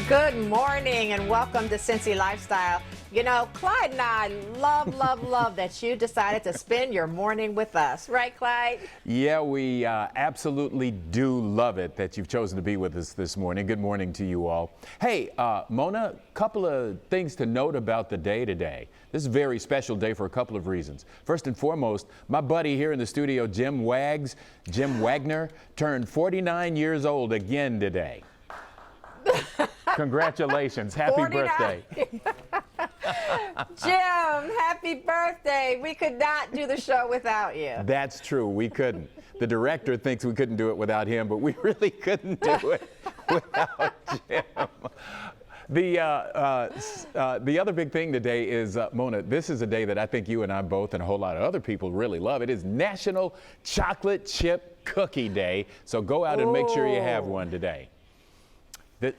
Good morning and welcome to Cincy Lifestyle. You know, Clyde and I love that you decided to spend your morning with us. Right, Clyde? Yeah, we absolutely do love it that you've chosen to be with us this morning. Good morning to you all. Hey, Mona, a couple of things to note about the day today. This is a very special day for a couple of reasons. First and foremost, my buddy here in the studio, Jim Wagner, turned 49 years old again today. Congratulations. Happy 49. birthday. Jim, happy birthday. We could not do the show without you. That's true. We couldn't. The director thinks we couldn't do it without him, but we really couldn't do it without Jim. The other big thing today is, Mona, this is a day that I think you and I both and a whole lot of other people really love. It is National Chocolate Chip Cookie Day, so go out and make sure you have one today.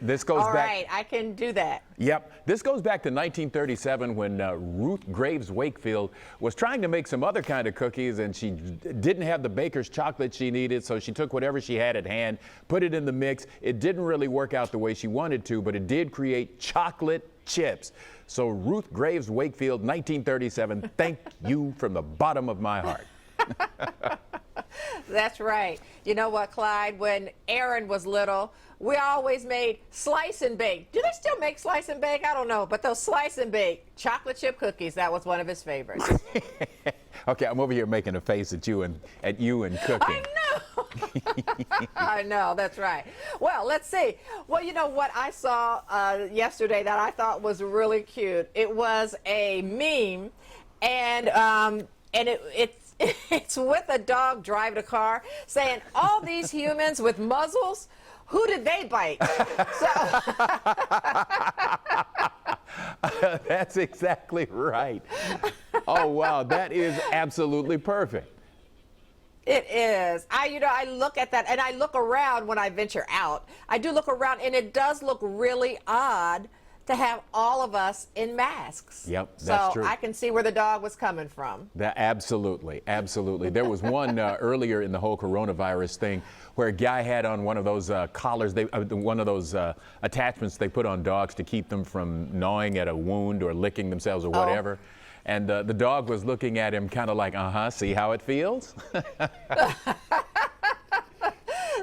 This goes back. All right, I can do that. Yep. This goes back to 1937 when Ruth Graves Wakefield was trying to make some other kind of cookies, and she didn't have the baker's chocolate she needed, so she took whatever she had at hand, put it in the mix. It didn't really work out the way she wanted to, but it did create chocolate chips. So Ruth Graves Wakefield, 1937, thank you from the bottom of my heart. That's right. You know what, Clyde? When Aaron was little, we always made slice and bake. Do they still make slice and bake? I don't know. But those slice and bake chocolate chip cookies, that was one of his favorites. Okay, I'm over here making a face at you and cooking. I know. I know, that's right. Well, let's see. Well, you know what I saw yesterday that I thought was really cute? It was a meme, and it's with a dog driving a car saying, all these humans with muzzles, who did they bite? That's exactly right. Oh, wow, that is absolutely perfect. It is. I look at that and I look around when I venture out. I do look around and it does look really odd to have all of us in masks. Yep, that's true. So I can see where the dog was coming from. Absolutely, absolutely. There was one earlier in the whole coronavirus thing where a guy had on one of those collars, one of those attachments they put on dogs to keep them from gnawing at a wound or licking themselves or whatever. Oh. And the dog was looking at him kind of like, see how it feels?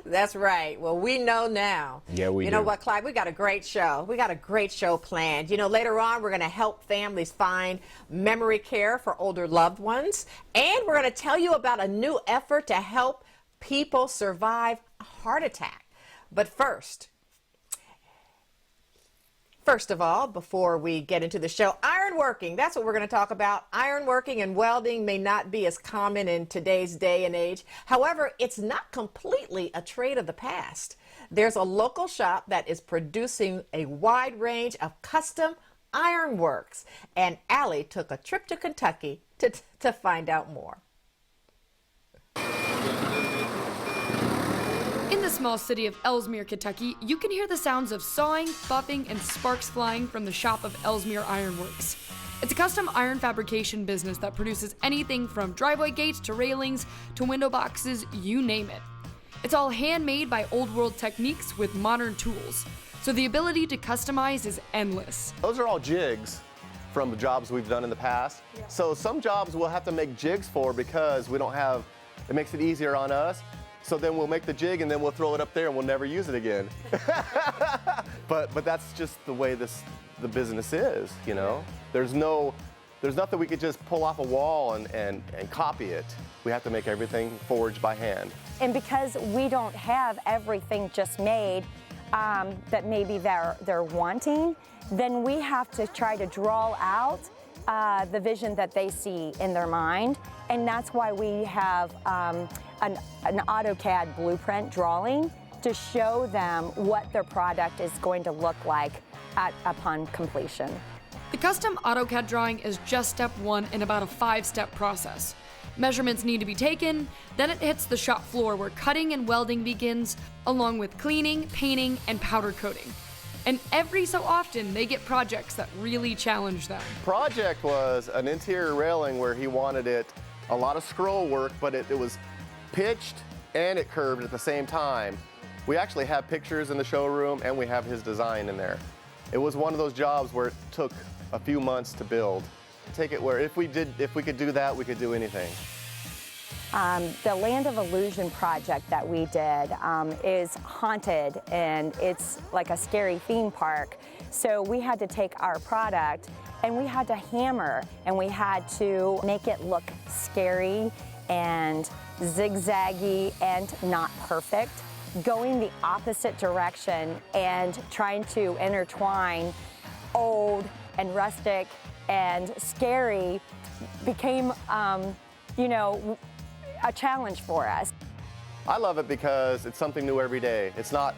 That's right. Well, we know now. Yeah, we do. You know what, Clyde? We got a great show. We got a great show planned. You know, later on, we're going to help families find memory care for older loved ones. And we're going to tell you about a new effort to help people survive a heart attack. But first of all, before we get into the show, ironworking. That's what we're going to talk about. Ironworking and welding may not be as common in today's day and age. However, it's not completely a trade of the past. There's a local shop that is producing a wide range of custom ironworks. And Allie took a trip to Kentucky to find out more. In the small city of Elsmere, Kentucky, you can hear the sounds of sawing, buffing, and sparks flying from the shop of Elsmere Ironworks. It's a custom iron fabrication business that produces anything from driveway gates to railings to window boxes, you name it. It's all handmade by old-world techniques with modern tools, so the ability to customize is endless. Those are all jigs from the jobs we've done in the past. Yeah. So some jobs we'll have to make jigs for because we don't have, it makes it easier on us. So then we'll make the jig and then we'll throw it up there and we'll never use it again. but that's just the way the business is, you know? There's nothing we could just pull off a wall and copy it. We have to make everything forged by hand. And because we don't have everything just made that maybe they're wanting, then we have to try to draw out the vision that they see in their mind. And that's why we have an AutoCAD blueprint drawing to show them what their product is going to look like upon completion. The custom AutoCAD drawing is just step one in about a 5-step process. Measurements need to be taken, then it hits the shop floor where cutting and welding begins, along with cleaning, painting, and powder coating. And every so often, they get projects that really challenge them. Project was an interior railing where he wanted it, a lot of scroll work, but it was pitched and it curved at the same time. We actually have pictures in the showroom and we have his design in there. It was one of those jobs where it took a few months to build. Take it where if we could do that, we could do anything. The Land of Illusion project that we did is haunted, and it's like a scary theme park. So we had to take our product and we had to hammer, and we had to make it look scary and zigzaggy and not perfect, going the opposite direction and trying to intertwine old and rustic and scary became, you know, a challenge for us. I love it because it's something new every day. It's not,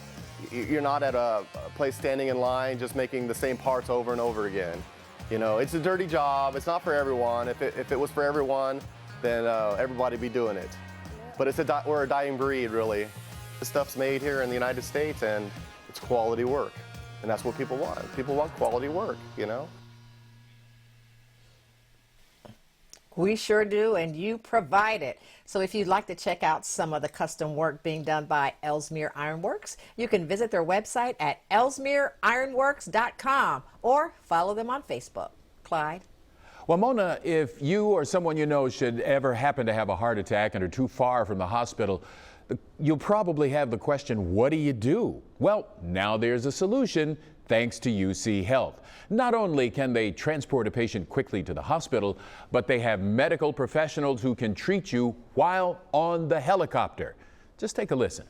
you're not at a place standing in line just making the same parts over and over again. You know, it's a dirty job. It's not for everyone. If it was for everyone, then everybody would be doing it. But we're a dying breed, really. This stuff's made here in the United States, and it's quality work. And that's what people want. People want quality work, you know? We sure do, and you provide it. So if you'd like to check out some of the custom work being done by Elsmere Ironworks, you can visit their website at elsmereironworks.com or follow them on Facebook. Clyde? Well, Mona, if you or someone you know should ever happen to have a heart attack and are too far from the hospital, you'll probably have the question, what do you do? Well, now there's a solution thanks to UC Health. Not only can they transport a patient quickly to the hospital, but they have medical professionals who can treat you while on the helicopter. Just take a listen.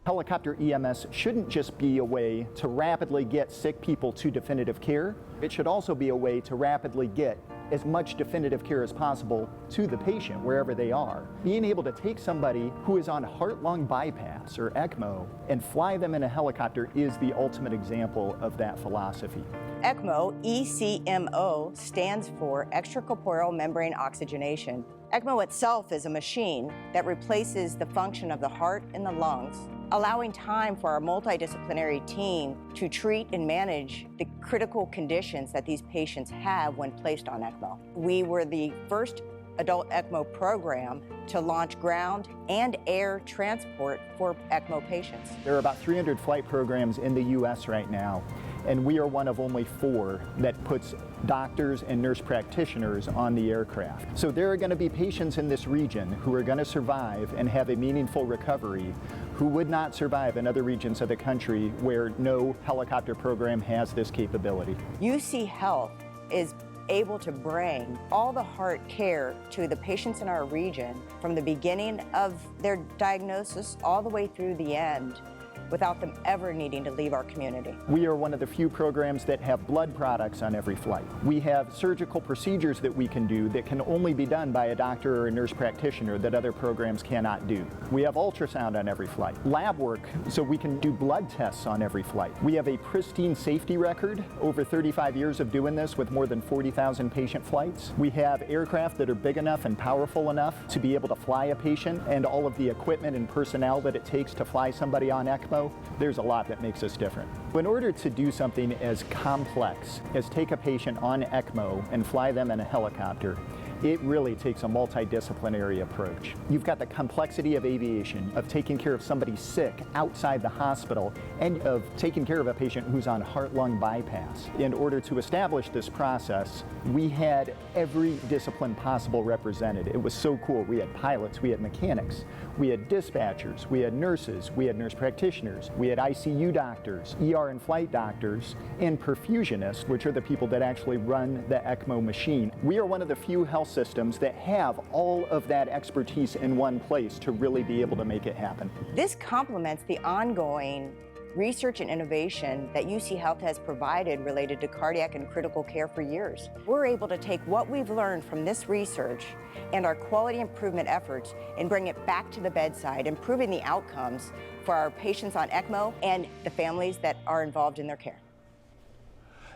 Helicopter EMS shouldn't just be a way to rapidly get sick people to definitive care. It should also be a way to rapidly get as much definitive care as possible to the patient wherever they are. Being able to take somebody who is on heart-lung bypass or ECMO and fly them in a helicopter is the ultimate example of that philosophy. ECMO, ECMO, stands for extracorporeal membrane oxygenation. ECMO itself is a machine that replaces the function of the heart and the lungs, allowing time for our multidisciplinary team to treat and manage the critical conditions that these patients have when placed on ECMO. We were the first adult ECMO program to launch ground and air transport for ECMO patients. There are about 300 flight programs in the U.S. right now, and we are one of only 4 that puts doctors and nurse practitioners on the aircraft. So there are going to be patients in this region who are going to survive and have a meaningful recovery who would not survive in other regions of the country where no helicopter program has this capability. UC Health is able to bring all the heart care to the patients in our region from the beginning of their diagnosis all the way through the end, without them ever needing to leave our community. We are one of the few programs that have blood products on every flight. We have surgical procedures that we can do that can only be done by a doctor or a nurse practitioner that other programs cannot do. We have ultrasound on every flight. Lab work, so we can do blood tests on every flight. We have a pristine safety record, over 35 years of doing this with more than 40,000 patient flights. We have aircraft that are big enough and powerful enough to be able to fly a patient, and all of the equipment and personnel that it takes to fly somebody on ECMO. There's a lot that makes us different. In order to do something as complex as take a patient on ECMO and fly them in a helicopter, it really takes a multidisciplinary approach. You've got the complexity of aviation, of taking care of somebody sick outside the hospital, and of taking care of a patient who's on heart-lung bypass. In order to establish this process, we had every discipline possible represented. It was so cool. We had pilots, we had mechanics, we had dispatchers, we had nurses, we had nurse practitioners, we had ICU doctors, ER and flight doctors, and perfusionists, which are the people that actually run the ECMO machine. We are one of the few health systems that have all of that expertise in one place to really be able to make it happen. This complements the ongoing research and innovation that UC Health has provided related to cardiac and critical care for years. We're able to take what we've learned from this research and our quality improvement efforts and bring it back to the bedside, improving the outcomes for our patients on ECMO and the families that are involved in their care.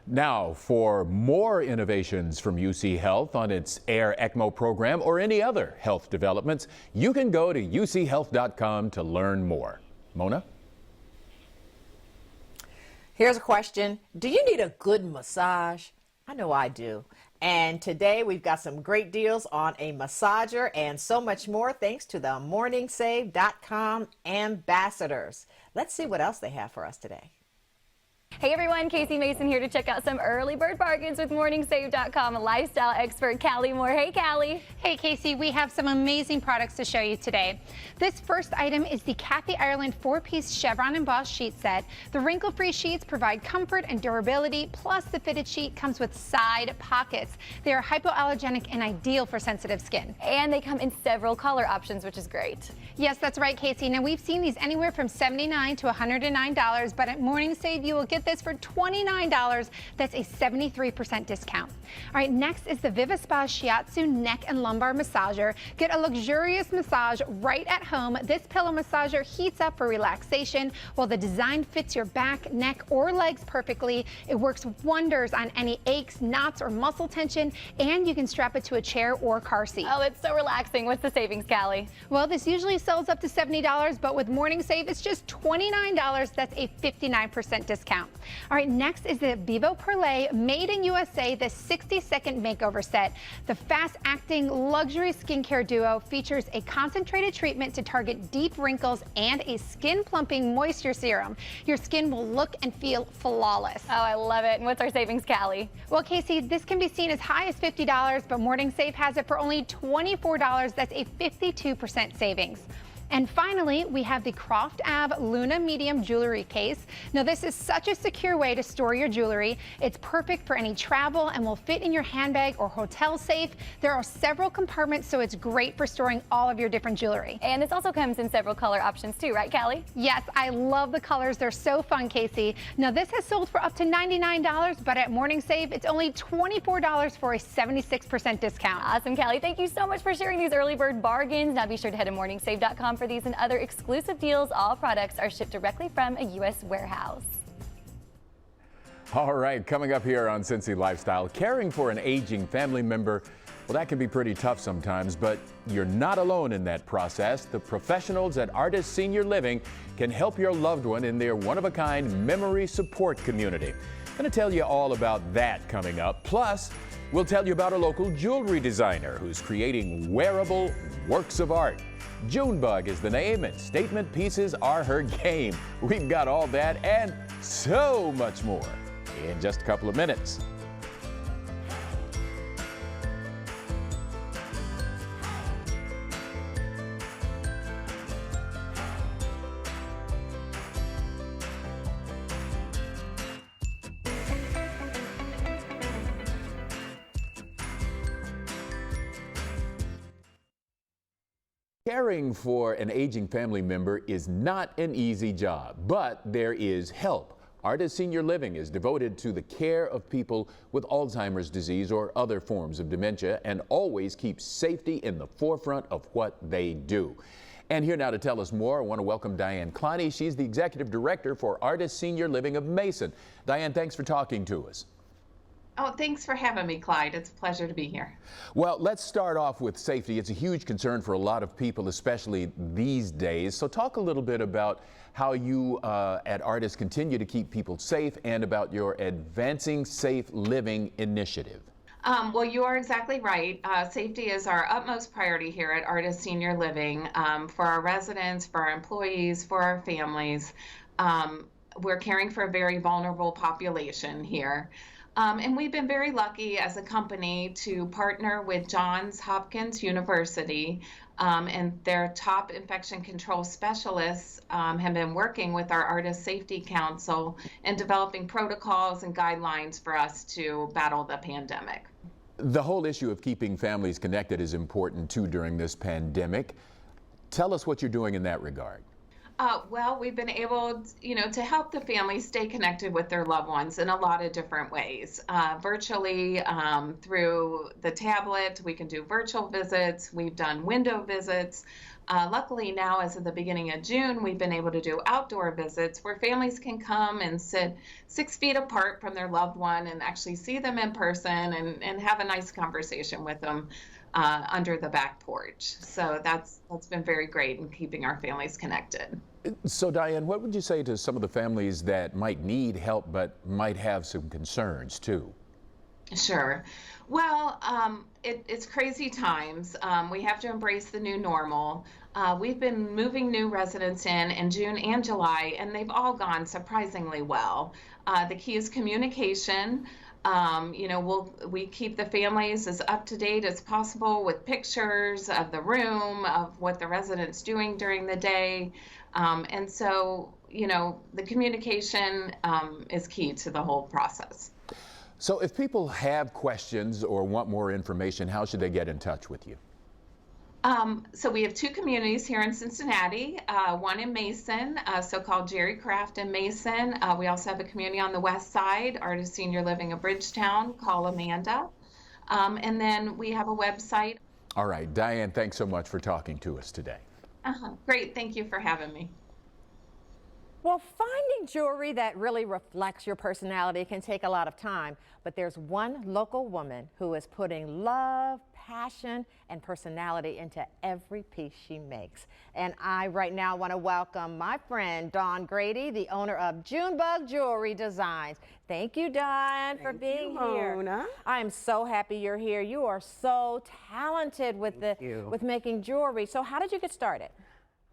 Now, for more innovations from UC Health on its Air ECMO program or any other health developments, you can go to uchealth.com to learn more. Mona? Here's a question. Do you need a good massage? I know I do. And today we've got some great deals on a massager and so much more thanks to the morningsave.com ambassadors. Let's see what else they have for us today. Hey everyone, Casey Mason here to check out some early bird bargains with morningsave.com lifestyle expert Callie Moore. Hey Callie. Hey Casey, we have some amazing products to show you today. This first item is the Kathy Ireland 4-piece chevron embossed sheet set. The wrinkle-free sheets provide comfort and durability, plus the fitted sheet comes with side pockets. They are hypoallergenic and ideal for sensitive skin. And they come in several color options, which is great. Yes, that's right, Casey. Now we've seen these anywhere from $79 to $109, but at Morning Save you will get this for $29. That's a 73% discount. All right, next is the Vivaspa Shiatsu neck and lumbar massager. Get a luxurious massage right at home. This pillow massager heats up for relaxation while the design fits your back, neck, or legs perfectly. It works wonders on any aches, knots, or muscle tension, and you can strap it to a chair or car seat. Oh, it's so relaxing. What's the savings, Callie? Well, this usually sells up to $70, but with Morning Save, it's just $29. That's a 59% discount. All right, next is the Vivo Perlay Made in USA, the 60-second makeover set. The fast-acting luxury skincare duo features a concentrated treatment to target deep wrinkles and a skin-plumping moisture serum. Your skin will look and feel flawless. Oh, I love it. And what's our savings, Callie? Well, Casey, this can be seen as high as $50, but Morning Save has it for only $24. That's a 52% savings. And finally, we have the Croft Ave Luna Medium Jewelry Case. Now, this is such a secure way to store your jewelry. It's perfect for any travel and will fit in your handbag or hotel safe. There are several compartments, so it's great for storing all of your different jewelry. And this also comes in several color options too, right, Callie? Yes, I love the colors. They're so fun, Casey. Now, this has sold for up to $99, but at Morning Save, it's only $24 for a 76% discount. Awesome, Callie. Thank you so much for sharing these early bird bargains. Now, be sure to head to morningsave.com for these and other exclusive deals. All products are shipped directly from a U.S. warehouse. All right, coming up here on Cincy Lifestyle, caring for an aging family member, well, that can be pretty tough sometimes, but you're not alone in that process. The professionals at Artis Senior Living can help your loved one in their one-of-a-kind memory support community. I'm going to tell you all about that coming up. Plus, we'll tell you about a local jewelry designer who's creating wearable works of art. Junebug is the name, and statement pieces are her game. We've got all that and so much more in just a couple of minutes. Caring for an aging family member is not an easy job, but there is help. Artis Senior Living is devoted to the care of people with Alzheimer's disease or other forms of dementia and always keeps safety in the forefront of what they do. And here now to tell us more, I want to welcome Diane Clowney. She's the Executive Director for Artis Senior Living of Mason. Diane, thanks for talking to us. Oh, thanks for having me, Clyde. It's a pleasure to be here. Well, let's start off with safety. It's a huge concern for a lot of people, especially these days. So talk a little bit about how you at Artis continue to keep people safe and about your Advancing Safe Living initiative. Well, you are exactly right. Safety is our utmost priority here at Artis Senior Living for our residents, for our employees, for our families. We're caring for a very vulnerable population here. And we've been very lucky as a company to partner with Johns Hopkins University, and their top infection control specialists have been working with our Artis Safety Council and developing protocols and guidelines for us to battle the pandemic. The whole issue of keeping families connected is important too during this pandemic. Tell us what you're doing in that regard. Well, we've been able, to help the families stay connected with their loved ones in a lot of different ways. Virtually, through the tablet, we can do virtual visits. We've done window visits. Luckily now, as of the beginning of June, we've been able to do outdoor visits where families can come and sit 6 feet apart from their loved one and actually see them in person and have a nice conversation with them under the back porch. So that's been very great in keeping our families connected. So Diane, what would you say to some of the families that might need help but might have some concerns too? Sure. Well, it's crazy times. We have to embrace the new normal. We've been moving new residents in June and July, and they've all gone surprisingly well. The key is communication. We keep the families as up to date as possible with pictures of the room, of what the resident's doing during the day. And so, the communication is key to the whole process. So if people have questions or want more information, how should they get in touch with you? So we have two communities here in Cincinnati, one in Mason, so-called Jerry Craft in Mason. We also have a community on the west side, Artist Senior Living of Bridgetown, call Amanda. And then we have a website. All right, Diane, thanks so much for talking to us today. Great, thank you for having me. Well, finding jewelry that really reflects your personality can take a lot of time, but there's one local woman who is putting love, passion, and personality into every piece she makes. And I right now want to welcome my friend Dawn Grady, the owner of Junebug Jewelry Designs. Thank you, Dawn, for being here. Mona. I am so happy you're here. You are so talented with making jewelry. So how did you get started?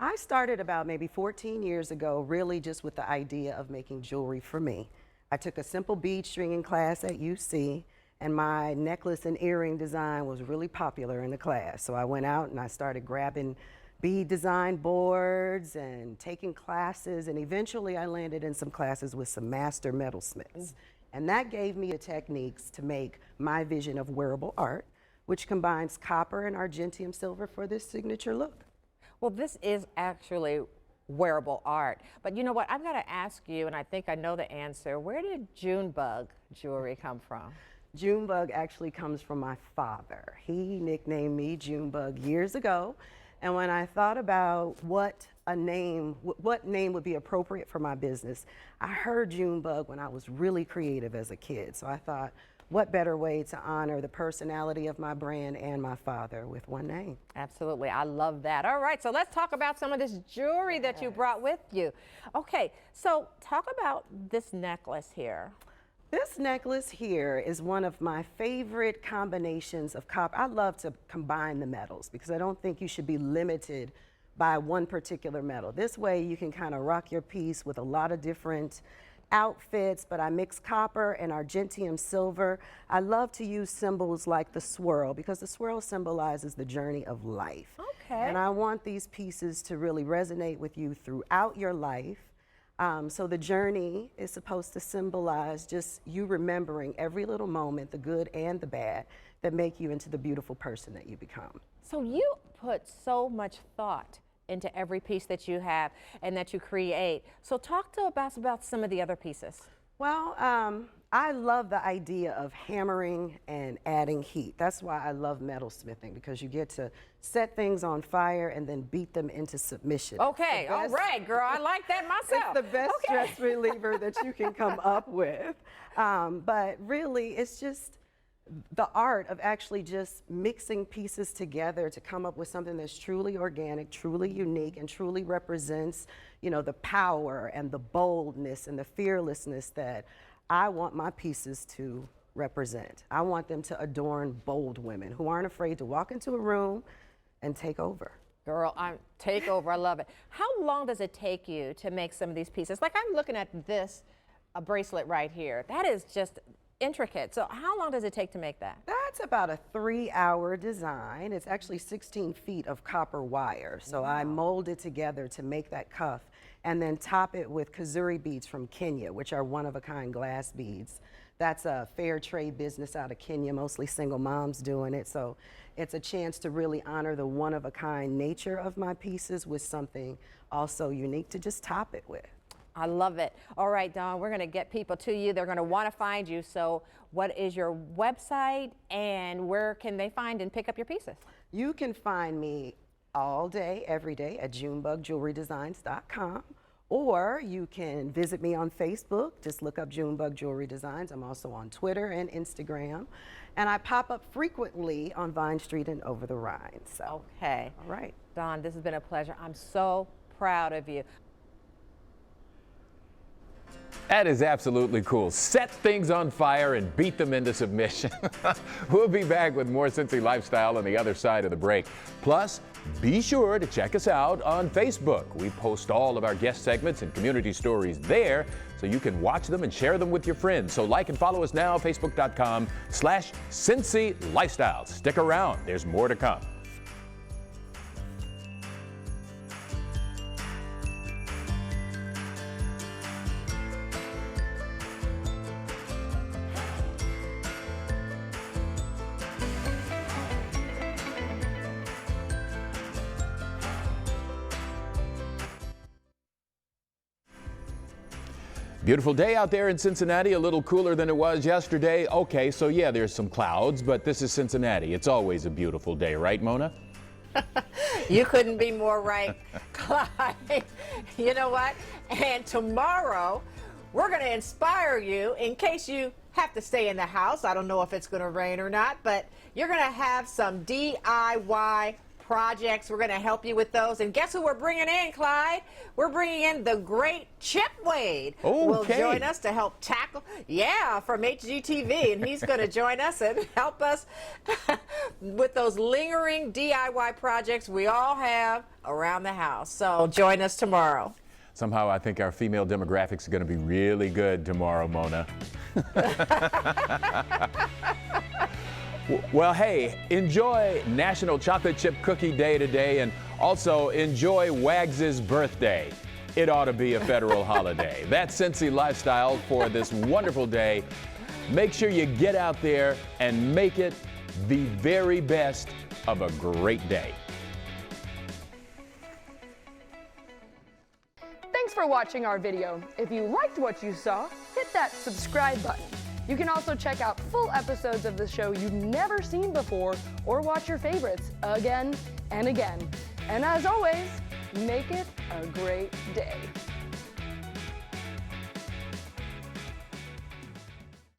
I started about maybe 14 years ago, really just with the idea of making jewelry for me. I took a simple bead stringing class at UC, and my necklace and earring design was really popular in the class. So I went out and I started grabbing bead design boards and taking classes, and eventually I landed in some classes with some master metalsmiths. And that gave me the techniques to make my vision of wearable art, which combines copper and argentium silver for this signature look. Well, this is actually wearable art. But you know what? I've got to ask you, and I think I know the answer. Where did Junebug jewelry come from? Junebug actually comes from my father. He nicknamed me Junebug years ago. And when I thought about what name would be appropriate for my business, I heard Junebug when I was really creative as a kid. So I thought, what better way to honor the personality of my brand and my father with one name? Absolutely, I love that. All right, so let's talk about some of this jewelry that you brought with you. Okay, so talk about this necklace here. This necklace here is one of my favorite combinations of copper. I love to combine the metals because I don't think you should be limited by one particular metal. This way you can kind of rock your piece with a lot of different outfits, but I mix copper and argentium silver. I love to use symbols like the swirl because the swirl symbolizes the journey of life. Okay. And I want these pieces to really resonate with you throughout your life. So the journey is supposed to symbolize just you remembering every little moment, the good and the bad, that make you into the beautiful person that you become. So you put so much thought into every piece that you have and that you create. So talk to us about some of the other pieces. Well, I love the idea of hammering and adding heat. That's why I love metalsmithing, because you get to set things on fire and then beat them into submission. Okay, all right, girl, I like that myself. It's the best stress reliever that you can come up with. But really, it's just the art of actually just mixing pieces together to come up with something that's truly organic, truly unique, and truly represents, the power and the boldness and the fearlessness that I want my pieces to represent. I want them to adorn bold women who aren't afraid to walk into a room and take over. Girl, take over, I love it. How long does it take you to make some of these pieces? Like I'm looking at this, a bracelet right here. That is just intricate. So how long does it take to make that? That's about a 3-hour design. It's actually 16 feet of copper wire. So I mold it together to make that cuff and then top it with kazuri beads from Kenya, which are one-of-a-kind glass beads. That's a fair trade business out of Kenya, mostly single moms doing it. So it's a chance to really honor the one-of-a-kind nature of my pieces with something also unique to just top it with. I love it. All right, Dawn, we're going to get people to you. They're going to want to find you. So what is your website and where can they find and pick up your pieces? You can find me all day, every day at JunebugJewelryDesigns.com, or you can visit me on Facebook. Just look up Junebug Jewelry Designs. I'm also on Twitter and Instagram. And I pop up frequently on Vine Street and Over the Rhine. So, okay. All right. Dawn, this has been a pleasure. I'm so proud of you. That is absolutely cool. Set things on fire and beat them into submission. We'll be back with more Cincy Lifestyle on the other side of the break. Plus, be sure to check us out on Facebook. We post all of our guest segments and community stories there, so you can watch them and share them with your friends. So like and follow us now, facebook.com/Cincy Lifestyle. Stick around, there's more to come. Beautiful day out there in Cincinnati, a little cooler than it was yesterday. Okay, so yeah, there's some clouds, but this is Cincinnati. It's always a beautiful day, right, Mona? You couldn't be more right, Clyde. You know what? And tomorrow, we're going to inspire you in case you have to stay in the house. I don't know if it's going to rain or not, but you're going to have some DIY projects. We're going to help you with those. And guess who we're bringing in, Clyde? We're bringing in the great Chip Wade. Okay. Will join us to help tackle, from HGTV, and he's going to join us and help us with those lingering DIY projects we all have around the house. So join us tomorrow. Somehow I think our female demographics are going to be really good tomorrow, Mona. Well, hey, enjoy National Chocolate Chip Cookie Day today, and also enjoy Wags' birthday. It ought to be a federal holiday. That's Cincy Lifestyle for this wonderful day. Make sure you get out there and make it the very best of a great day. Thanks for watching our video. If you liked what you saw, hit that subscribe button. You can also check out full episodes of the show you've never seen before, or watch your favorites again and again. And as always, make it a great day.